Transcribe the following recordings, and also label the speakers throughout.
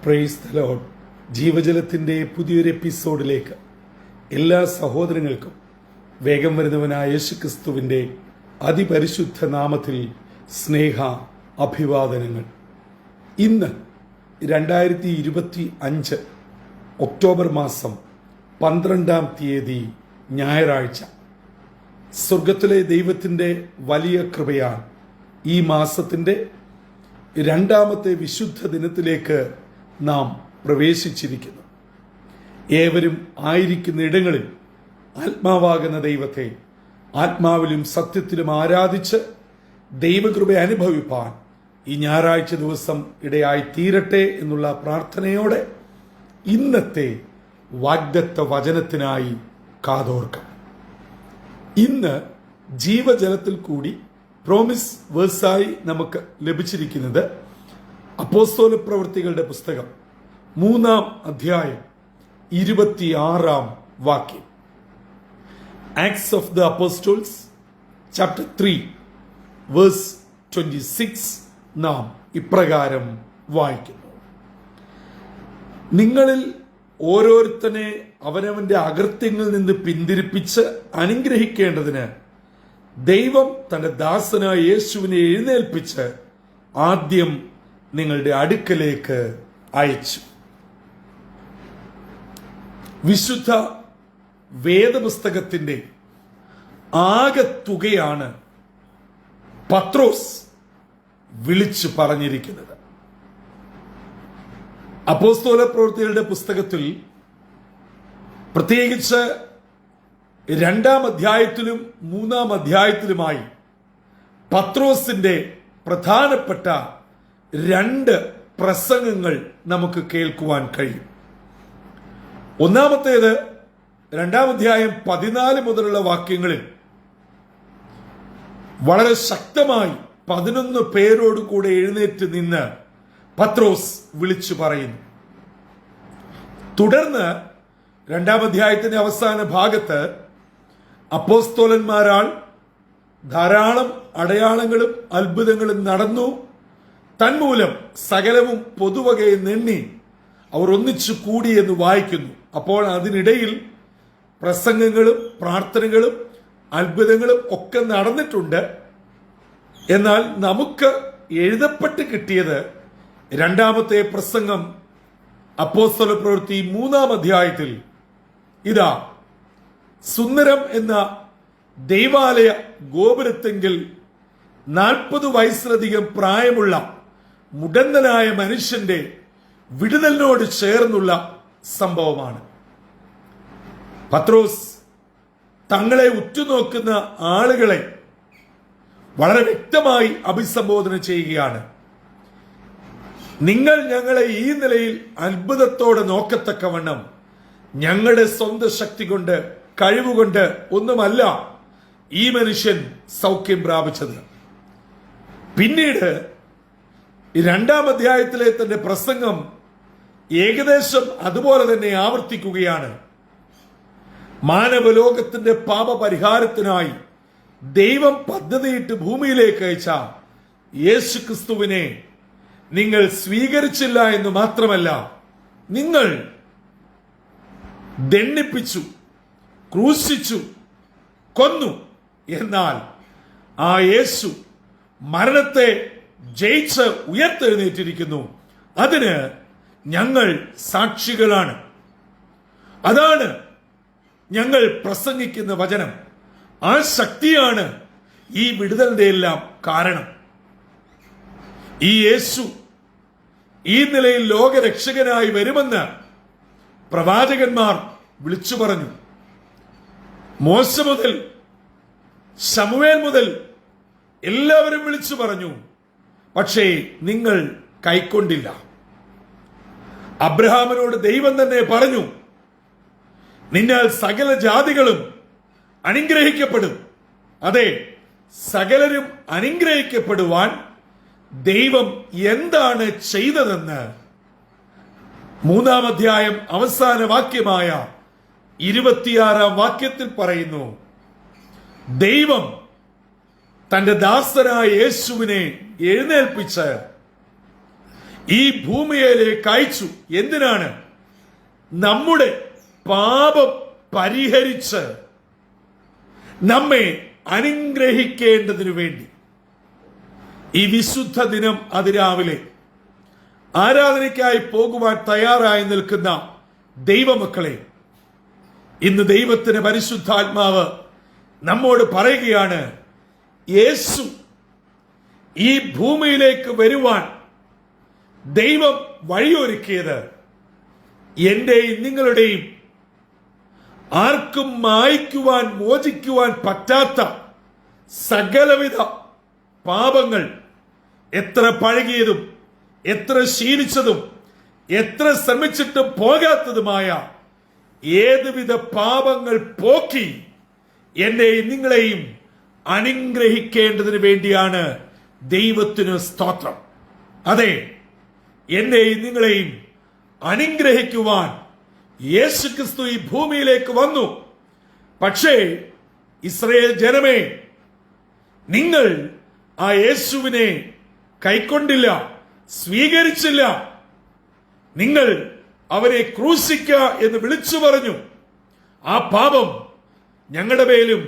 Speaker 1: Praise the Lord. ജീവജലത്തിൻ്റെ പുതിയൊരു എപ്പിസോഡിലേക്ക് എല്ലാ സഹോദരങ്ങൾക്കും വേഗം വരുന്നവനായ യേശുക്രിസ്തുവിൻ്റെ അതിപരിശുദ്ധ നാമത്തിൽ സ്നേഹ അഭിവാദനങ്ങൾ. ഇന്ന് 2025 ഒക്ടോബർ മാസം 12-ാം തീയതി ഞായറാഴ്ച. സ്വർഗത്തിലെ ദൈവത്തിൻ്റെ വലിയ കൃപയാൽ ഈ മാസത്തിൻ്റെ 2-ാമത്തെ വിശുദ്ധ ദിനത്തിലേക്ക് നാം പ്രവേശിച്ചിരിക്കുന്നു. ഏവരും ആയിരിക്കുന്ന ഇടങ്ങളിൽ ആത്മാവാകുന്ന ദൈവത്തെ ആത്മാവിലും സത്യത്തിലും ആരാധിച്ച് ദൈവകൃപ അനുഭവിപ്പാൻ ഈ ഞായറാഴ്ച ദിവസം ഇടയായി തീരട്ടെ എന്നുള്ള പ്രാർത്ഥനയോടെ ഇന്നത്തെ വാഗ്ദത്ത വചനത്തിനായി കാതോർക്കാം. ഇന്ന് ജീവജലത്തിൽ കൂടി പ്രോമിസ് വേഴ്സായി നമുക്ക് ലഭിച്ചിരിക്കുന്നത് അപ്പോസ്തല പ്രവൃത്തികളുടെ പുസ്തകം 3-ാം അധ്യായം 26-ാം വാക്യം. Acts of the Apostles chapter 3 verse 26 നാം ഇപ്രകാരം വായിക്കുന്നു: നിങ്ങളിൽ ഓരോരുത്തനെ അവനവന്റെ അകൃത്യങ്ങളിൽ നിന്ന് പിന്തിരിപ്പിച്ച് അനുഗ്രഹിക്കേണ്ടതിന് ദൈവം തന്റെ ദാസനായ യേശുവിനെ എഴുന്നേൽപ്പിച്ച് ആദ്യം നിങ്ങളുടെ അടുക്കലേക്ക് അയച്ചു. വിശുദ്ധ വേദപുസ്തകത്തിന്റെ ആകെ തുകയാണ് പത്രോസ് വിളിച്ചു പറഞ്ഞിരിക്കുന്നത്. അപ്പോസ്തല പ്രവൃത്തികളുടെ പുസ്തകത്തിൽ പ്രത്യേകിച്ച് 2-ാം അധ്യായത്തിലും 3-ാം അധ്യായത്തിലുമായി പത്രോസിന്റെ പ്രധാനപ്പെട്ട 2 പ്രസംഗങ്ങൾ നമുക്ക് കേൾക്കുവാൻ കഴിയും. ഒന്നാമത്തേത് 2-ാം അധ്യായം 14 മുതലുള്ള വാക്യങ്ങളിൽ വളരെ ശക്തമായി 11 പേരോട് കൂടെ എഴുന്നേറ്റ് നിന്ന് പത്രോസ് വിളിച്ചു പറയുന്നു. തുടർന്ന് 2-ാം അധ്യായത്തിന്റെ അവസാന ഭാഗത്ത് അപ്പോസ്തലന്മാരാൽ ധാരാളം അടയാളങ്ങളും അത്ഭുതങ്ങളും നടന്നു. തന്മൂലം സകലവും പൊതുവകയെ നെണ്ണി അവർ ഒന്നിച്ചു കൂടി എന്ന് വായിക്കുന്നു. അപ്പോൾ അതിനിടയിൽ പ്രസംഗങ്ങളും പ്രാർത്ഥനകളും അത്ഭുതങ്ങളും ഒക്കെ നടന്നിട്ടുണ്ട്. എന്നാൽ നമുക്ക് എഴുതപ്പെട്ട് കിട്ടിയത് 2-ാമത്തെ പ്രസംഗം അപ്പോസ്തല പ്രവൃത്തി 3-ാം അധ്യായത്തിൽ ഇതാ സുന്ദരം എന്ന ദൈവാലയ ഗോപുരത്തെങ്കിൽ 40 വയസ്സിലധികം പ്രായമുള്ള മുടന്തനായ മനുഷ്യന്റെ വിടുതലിനോട് ചേർന്നുള്ള സംഭവമാണ്. പത്രോസ് തങ്ങളെ ഉറ്റുനോക്കുന്ന ആളുകളെ വളരെ വ്യക്തമായി അഭിസംബോധന ചെയ്യുകയാണ്. നിങ്ങൾ ഞങ്ങളെ ഈ നിലയിൽ അത്ഭുതത്തോടെ നോക്കത്തക്കവണ്ണം ഞങ്ങളുടെ സ്വന്തം ശക്തി കൊണ്ട് കഴിവുകൊണ്ട് ഒന്നുമല്ല ഈ മനുഷ്യൻ സൗഖ്യം പ്രാപിച്ചത്. പിന്നീട് 2-ാം അധ്യായത്തിലെ തന്റെ പ്രസംഗം ഏകദേശം അതുപോലെ തന്നെ ആവർത്തിക്കുകയാണ്. മാനവലോകത്തിന്റെ പാപപരിഹാരത്തിനായി ദൈവം പദ്ധതിയിട്ട് ഭൂമിയിലേക്ക് അയച്ച യേശുക്രിസ്തുവിനെ നിങ്ങൾ സ്വീകരിച്ചില്ല എന്ന് മാത്രമല്ല, നിങ്ങൾ ദണ്ഡിപ്പിച്ചു, ക്രൂശിച്ചു, കൊന്നു. എന്നാൽ ആ യേശു മരണത്തെ ജയിച്ച് ഉയർത്തെഴുന്നേറ്റിരിക്കുന്നു. അതിന് ഞങ്ങൾ സാക്ഷികളാണ്. അതാണ് ഞങ്ങൾ പ്രസംഗിക്കുന്ന വചനം. ആ ശക്തിയാണ് ഈ വിടുതലിന്റെ എല്ലാം കാരണം. ഈ യേശു ഈ നിലയിൽ ലോകരക്ഷകനായി വരുമെന്ന് പ്രവാചകന്മാർ വിളിച്ചു പറഞ്ഞു. മോശ മുതൽ ശമൂവേൽ മുതൽ എല്ലാവരും വിളിച്ചു പറഞ്ഞു. പക്ഷേ നിങ്ങൾ കൈക്കൊണ്ടില്ല. അബ്രഹാമിനോട് ദൈവം തന്നെ പറഞ്ഞു, നിന്നാൽ സകല ജാതികളും അനുഗ്രഹിക്കപ്പെടും. അതെ, സകലരും അനുഗ്രഹിക്കപ്പെടുവാൻ ദൈവം എന്താണ് ചെയ്തതെന്ന് 3-ാം അധ്യായം അവസാന വാക്യമായ 26-ാം വാക്യത്തിൽ പറയുന്നു. ദൈവം തന്റെ ദാസനായ യേശുവിനെ എഴുന്നേൽപ്പിച്ച് ഈ ഭൂമിയിലേക്ക് അയച്ചു. എന്തിനാണ്? നമ്മുടെ പാപം പരിഹരിച്ച് നമ്മെ അനുഗ്രഹിക്കേണ്ടതിനു വേണ്ടി. ഈ വിശുദ്ധ ദിനം അതിരാവിലെ ആരാധനയ്ക്കായി പോകുവാൻ തയ്യാറായി നിൽക്കുന്ന ദൈവമക്കളെ, ഇന്ന് ദൈവത്തിന്റെ പരിശുദ്ധാത്മാവ് നമ്മോട് പറയുകയാണ്, യേശു ഈ ഭൂമിയിലേക്ക് വരുവാൻ ദൈവം വഴിയൊരുക്കിയത് എന്റെയും നിങ്ങളുടെയും ആർക്കും മായ്ക്കുവാൻ മോചിക്കുവാൻ പറ്റാത്ത സകലവിധ പാപങ്ങൾ, എത്ര പഴകിയതും എത്ര ശീലിച്ചതും എത്ര ശ്രമിച്ചിട്ടും പോകാത്തതുമായ ഏതുവിധ പാപങ്ങൾ പോക്കി എന്നെയും നിങ്ങളെയും അനുഗ്രഹിക്കേണ്ടതിന് വേണ്ടിയാണ്. ദൈവത്തിന് സ്തോത്രം. അതെ, എന്നെയും നിങ്ങളെയും അനുഗ്രഹിക്കുവാൻ യേശുക്രിസ്തു ഈ ഭൂമിയിലേക്ക് വന്നു. പക്ഷേ ഇസ്രായേൽ ജനമേ, നിങ്ങൾ ആ യേശുവിനെ കൈക്കൊണ്ടില്ല, സ്വീകരിച്ചില്ല. നിങ്ങൾ അവരെ ക്രൂശിക്കുക എന്ന് വിളിച്ചു പറഞ്ഞു. ആ പാപം ഞങ്ങളുടെ മേലും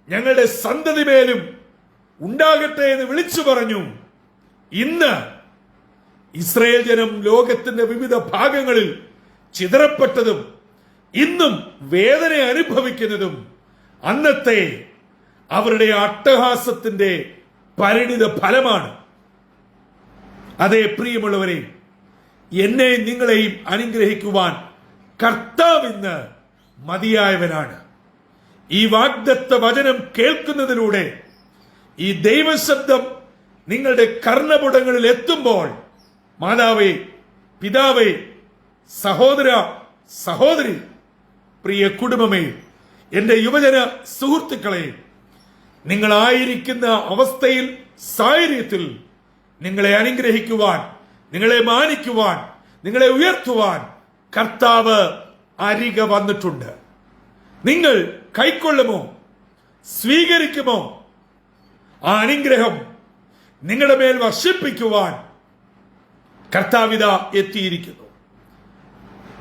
Speaker 1: ഞങ്ങളുടെ സന്തതി മേലും ഉണ്ടാകട്ടെ എന്ന് വിളിച്ചു പറഞ്ഞു. ഇന്ന് ഇസ്രായേൽ ജനം ലോകത്തിന്റെ വിവിധ ഭാഗങ്ങളിൽ ചിതറപ്പെട്ടതും ഇന്നും വേദന അനുഭവിക്കുന്നതും അന്നത്തെ അവരുടെ അട്ടഹാസത്തിന്റെ പരിണിത ഫലമാണ്. അതേ പ്രിയമുള്ളവരെ, എന്നെയും നിങ്ങളെയും അനുഗ്രഹിക്കുവാൻ കർത്താവ് ഇന്ന് മതിയായവനാണ്. ഈ വാഗ്ദത്ത വചനം കേൾക്കുന്നതിലൂടെ ഈ ദൈവശബ്ദം നിങ്ങളുടെ കർണപുടങ്ങളിൽ എത്തുമ്പോൾ, മാതാവേ, പിതാവേ, സഹോദര, സഹോദരി, പ്രിയ കുടുംബമേ, എന്റെ യുവജന സുഹൃത്തുക്കളെ, നിങ്ങളായിരിക്കുന്ന അവസ്ഥയിൽ, സാഹചര്യത്തിൽ നിങ്ങളെ അനുഗ്രഹിക്കുവാൻ, നിങ്ങളെ മാനിക്കുവാൻ, നിങ്ങളെ ഉയർത്തുവാൻ കർത്താവ് അരികെ വന്നിട്ടുണ്ട്. നിങ്ങൾ കൈക്കൊള്ളുമോ? സ്വീകരിക്കുമോ? ആ അനുഗ്രഹം നിങ്ങളുടെ മേൽ വർഷിപ്പിക്കുവാൻ കർത്താവിത എത്തിയിരിക്കുന്നു.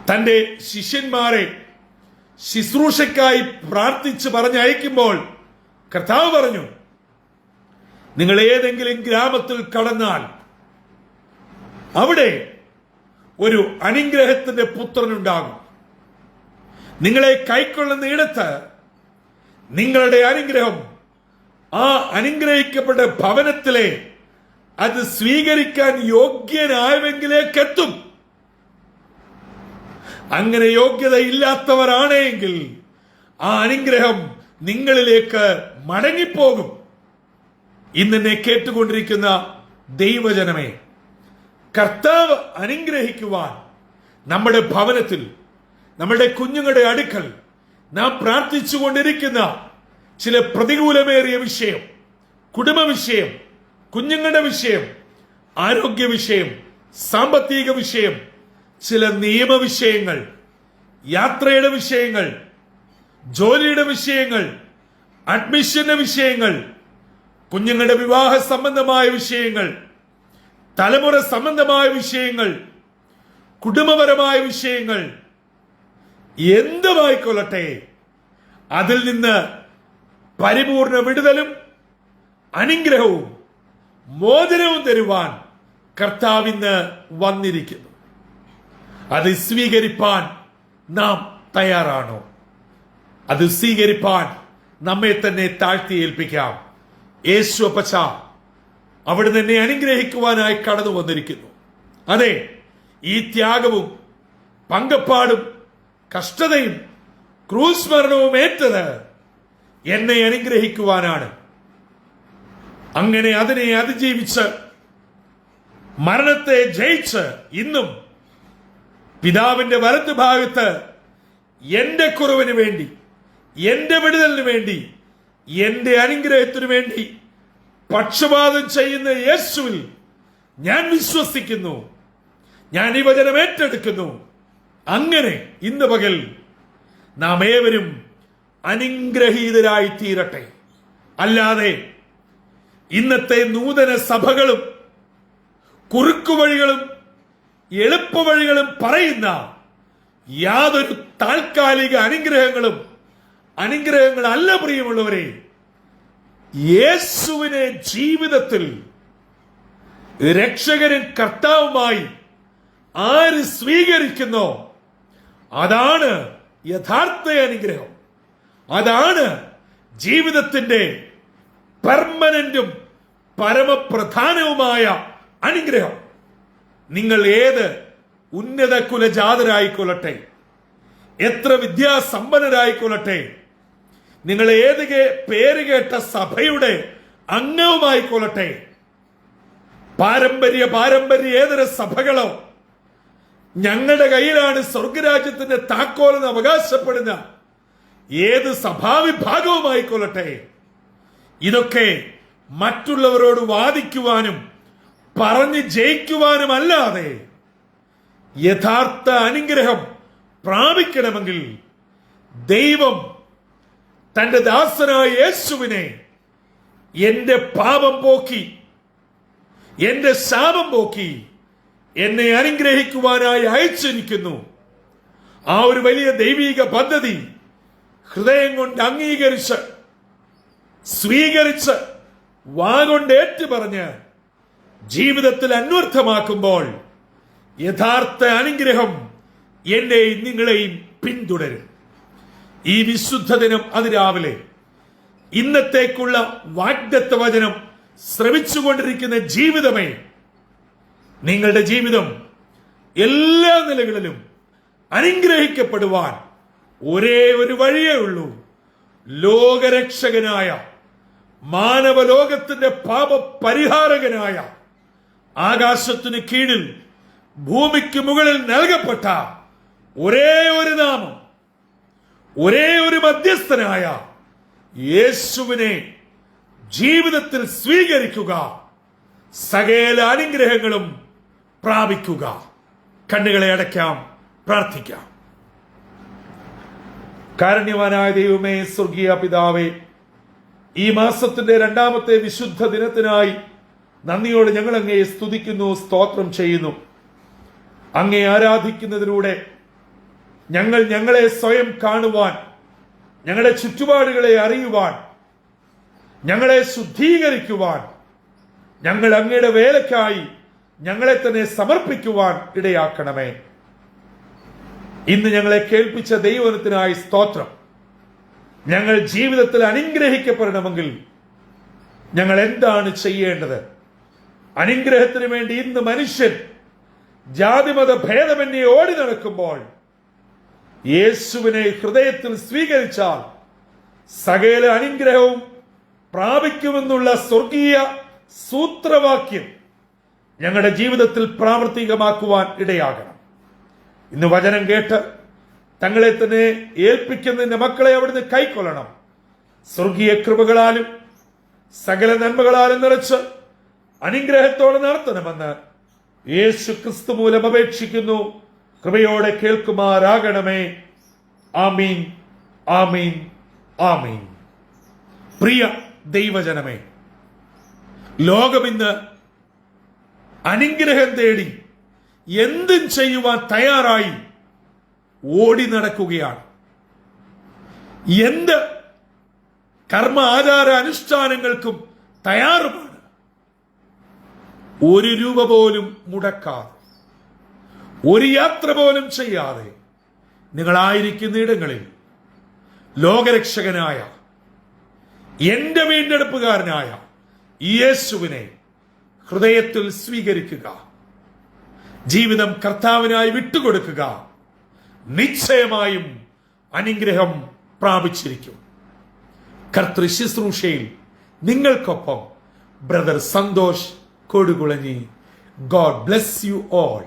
Speaker 1: തന്റെ ശിഷ്യന്മാരെ ശുശ്രൂഷയ്ക്കായി പ്രാർത്ഥിച്ച് പറഞ്ഞയക്കുമ്പോൾ കർത്താവ് പറഞ്ഞു, നിങ്ങൾ ഏതെങ്കിലും ഗ്രാമത്തിൽ കടന്നാൽ അവിടെ ഒരു അനുഗ്രഹത്തിന്റെ പുത്രനുണ്ടാകും. നിങ്ങളെ കൈക്കൊള്ളുന്ന ഇടത്ത് നിങ്ങളുടെ അനുഗ്രഹം ആ അനുഗ്രഹിക്കപ്പെട്ട ഭവനത്തിലെ അത് സ്വീകരിക്കാൻ യോഗ്യനായവെങ്കിലേക്ക് എത്തും. അങ്ങനെ യോഗ്യത ഇല്ലാത്തവരാണെങ്കിൽ ആ അനുഗ്രഹം നിങ്ങളിലേക്ക് മടങ്ങിപ്പോകും. ഇന്നെന്നെ കേട്ടുകൊണ്ടിരിക്കുന്ന ദൈവജനമേ, കർത്താവ് അനുഗ്രഹിക്കുവാൻ നമ്മുടെ ഭവനത്തിൽ, നമ്മുടെ കുഞ്ഞുങ്ങളുടെ അടുക്കൽ നാം പ്രാർത്ഥിച്ചുകൊണ്ടിരിക്കുന്ന ചില പ്രതികൂലമേറിയ വിഷയം, കുടുംബ വിഷയം, കുഞ്ഞുങ്ങളുടെ വിഷയം, ആരോഗ്യ വിഷയം, സാമ്പത്തിക വിഷയം, ചില നിയമവിഷയങ്ങൾ, യാത്രയുടെ വിഷയങ്ങൾ, ജോലിയുടെ വിഷയങ്ങൾ, അഡ്മിഷന്റെ വിഷയങ്ങൾ, കുഞ്ഞുങ്ങളുടെ വിവാഹ സംബന്ധമായ വിഷയങ്ങൾ, തലമുറ സംബന്ധമായ വിഷയങ്ങൾ, കുടുംബപരമായ വിഷയങ്ങൾ, എന്തുമായിക്കൊള്ളട്ടെ, അതിൽ നിന്ന് പരിപൂർണ വിടുതലും അനുഗ്രഹവും മോചനവും തരുവാൻ കർത്താവിന്ന് വന്നിരിക്കുന്നു. അത് സ്വീകരിപ്പാൻ നാം തയ്യാറാണോ? അത് സ്വീകരിപ്പാൻ നമ്മെ തന്നെ താഴ്ത്തി ഏൽപ്പിക്കാം. യേശു അപ്പച്ച അവിടെ തന്നെ അനുഗ്രഹിക്കുവാനായി കടന്നു വന്നിരിക്കുന്നു. അതെ, ഈ ത്യാഗവും പങ്കപ്പാടും കഷ്ടതയും ക്രൂശ് മരണവും ഏറ്റത് എന്നെ അനുഗ്രഹിക്കുവാനാണ്. അങ്ങനെ അതിനെ അതിജീവിച്ച് മരണത്തെ ജയിച്ച് ഇന്നും പിതാവിന്റെ വലത്ത് ഭാഗത്ത് എന്റെ കുറവിന് വേണ്ടി, എന്റെ വിടുതലിന് വേണ്ടി, എന്റെ അനുഗ്രഹത്തിനു വേണ്ടി പക്ഷപാതം ചെയ്യുന്ന യേശുവിൽ ഞാൻ വിശ്വസിക്കുന്നു. ഞാൻ ഈ വചനം ഏറ്റെടുക്കുന്നു. അങ്ങനെ ഇന്ന് പകൽ നാം ഏവരും അനുഗ്രഹീതരായി തീരട്ടെ. അല്ലാതെ ഇന്നത്തെ നൂതന സഭകളും കുറുക്കുവഴികളും എളുപ്പവഴികളും പറയുന്ന യാതൊരു താൽക്കാലിക അനുഗ്രഹങ്ങളല്ല പ്രിയമുള്ളവരെ. യേശുവിനെ ജീവിതത്തിൽ രക്ഷകനും കർത്താവുമായി ആര് സ്വീകരിക്കുന്നോ അതാണ് യഥാർത്ഥ അനുഗ്രഹം. അതാണ് ജീവിതത്തിന്റെ പെർമനന്റും പരമപ്രധാനവുമായ അനുഗ്രഹം. നിങ്ങൾ ഏത് ഉന്നത കുലജാതരായിക്കൊള്ളട്ടെ, എത്ര വിദ്യാസമ്പന്നരായിക്കൊള്ളട്ടെ, നിങ്ങൾ ഏത് പേരുകേട്ട സഭയുടെ അംഗവുമായിക്കൊള്ളട്ടെ, പാരമ്പര്യേതര സഭകളോ, ഞങ്ങളുടെ കയ്യിലാണ് സ്വർഗരാജ്യത്തിന്റെ താക്കോലെന്ന് അവകാശപ്പെടുന്ന ഏത് സഭാവിഭാഗവുമായിക്കൊള്ളട്ടെ, ഇതൊക്കെ മറ്റുള്ളവരോട് വാദിക്കുവാനും പറഞ്ഞ് ജയിക്കുവാനും അല്ലാതെ യഥാർത്ഥ അനുഗ്രഹം പ്രാപിക്കണമെങ്കിൽ ദൈവം തന്റെ ദാസനായ യേശുവിനെ എന്റെ പാപം പോക്കി, എന്റെ ശാപം പോക്കി എന്നെ അനുഗ്രഹിക്കുവാനായി അയച്ചിരിക്കുന്നു. ആ ഒരു വലിയ ദൈവിക പദ്ധതി ഹൃദയം കൊണ്ട് അംഗീകരിച്ച് സ്വീകരിച്ച് വാഗൊണ്ട് ഏറ്റുപറഞ്ഞ് ജീവിതത്തിൽ അന്വർത്ഥമാക്കുമ്പോൾ യഥാർത്ഥ അനുഗ്രഹം എന്നെയും നിങ്ങളെയും പിന്തുടരും. ഈ വിശുദ്ധ ദിനം അതിരാവിലെ ഇന്നത്തേക്കുള്ള വാഗ്ദത്ത വചനം ശ്രവിച്ചുകൊണ്ടിരിക്കുന്ന ജീവിതമേ, നിങ്ങളുടെ ജീവിതം എല്ലാ നിലകളിലും അനുഗ്രഹിക്കപ്പെടുവാൻ ഒരേ ഒരു വഴിയേ ഉള്ളൂ. ലോകരക്ഷകനായ, മാനവലോകത്തിന്റെ പാപപരിഹാരകനായ, ആകാശത്തിന് കീഴിൽ ഭൂമിക്ക് മുകളിൽ നൽകപ്പെട്ട ഒരേ ഒരു നാമം, ഒരേ ഒരു മധ്യസ്ഥനായ യേശുവിനെ ജീവിതത്തിൽ സ്വീകരിക്കുക, സകല അനുഗ്രഹങ്ങളും പ്രാപിക്കുക. കണ്ണുകളെ അടയ്ക്കാം, പ്രാർത്ഥിക്കാം. കാരുണ്യവാനായ ദൈവമേ, സ്വർഗീയ പിതാവേ, ഈ മാസത്തിന്റെ രണ്ടാമത്തെ വിശുദ്ധ ദിനത്തിനായി നന്ദിയോടെ ഞങ്ങൾ അങ്ങയെ സ്തുതിക്കുന്നു, സ്തോത്രം ചെയ്യുന്നു. അങ്ങയെ ആരാധിക്കുന്നതിലൂടെ ഞങ്ങളെ സ്വയം കാണുവാൻ, ഞങ്ങളുടെ ചുറ്റുപാടുകളെ അറിയുവാൻ, ഞങ്ങളെ ശുദ്ധീകരിക്കുവാൻ, ഞങ്ങൾ അങ്ങയുടെ വേലയ്ക്കായി ഞങ്ങളെ തന്നെ സമർപ്പിക്കുവാൻ ഇടയാക്കണമേ. ഇന്ന് ഞങ്ങളെ കേൾപ്പിച്ച ദൈവത്തിനായി സ്തോത്രം. ഞങ്ങൾ ജീവിതത്തിൽ അനുഗ്രഹിക്കപ്പെടണമെങ്കിൽ ഞങ്ങൾ എന്താണ് ചെയ്യേണ്ടത്? അനുഗ്രഹത്തിന് വേണ്ടി ഇന്ന് മനുഷ്യൻ ജാതിമത ഭേദമന്യേ ഓടി നടക്കുമ്പോൾ യേശുവിനെ ഹൃദയത്തിൽ സ്വീകരിച്ചാൽ സകല അനുഗ്രഹവും പ്രാപിക്കുമെന്നുള്ള സ്വർഗീയ സൂത്രവാക്യം ഞങ്ങളുടെ ജീവിതത്തിൽ പ്രാവർത്തികമാക്കുവാൻ ഇടയാകണം. ഇന്ന് വചനം കേട്ട് തങ്ങളെ തന്നെ ഏൽപ്പിക്കുന്നതിന്റെ മക്കളെ അവിടുന്ന് കൈക്കൊള്ളണം. സ്വർഗീയ കൃപകളാലും സകല നന്മകളാലും നിറച്ച് അനുഗ്രഹത്തോടെ നടത്തണമെന്ന് യേശു ക്രിസ്തു മൂലം അപേക്ഷിക്കുന്നു. കൃപയോടെ കേൾക്കുമാറാകണമേ. ആമീൻ, ആമീൻ, ആമീൻ. പ്രിയ ദൈവജനമേ, ലോകമിന്ന് അനുഗ്രഹം തേടി എന്തും ചെയ്യുവാൻ തയ്യാറായി ഓടി നടക്കുകയാണ്. എന്ത് കർമ്മ ആചാര അനുഷ്ഠാനങ്ങൾക്കും തയ്യാറുമാണ്. ഒരു രൂപ പോലും മുടക്കാതെ, ഒരു യാത്ര പോലും ചെയ്യാതെ നിങ്ങളായിരിക്കുന്ന ഇടങ്ങളിൽ ലോകരക്ഷകനായ, എന്റെ വീണ്ടെടുപ്പുകാരനായ യേശുവിനെ ഹൃദയത്തിൽ സ്വീകരിക്കുക. ജീവിതം കർത്താവിനായി വിട്ടുകൊടുക്കുക. നിശ്ചയമായും അനുഗ്രഹം പ്രാപിച്ചിരിക്കും. കർത്തൃ ശുശ്രൂഷയിൽ നിങ്ങൾക്കൊപ്പം brother Santhosh Kodukulanji. God bless you all.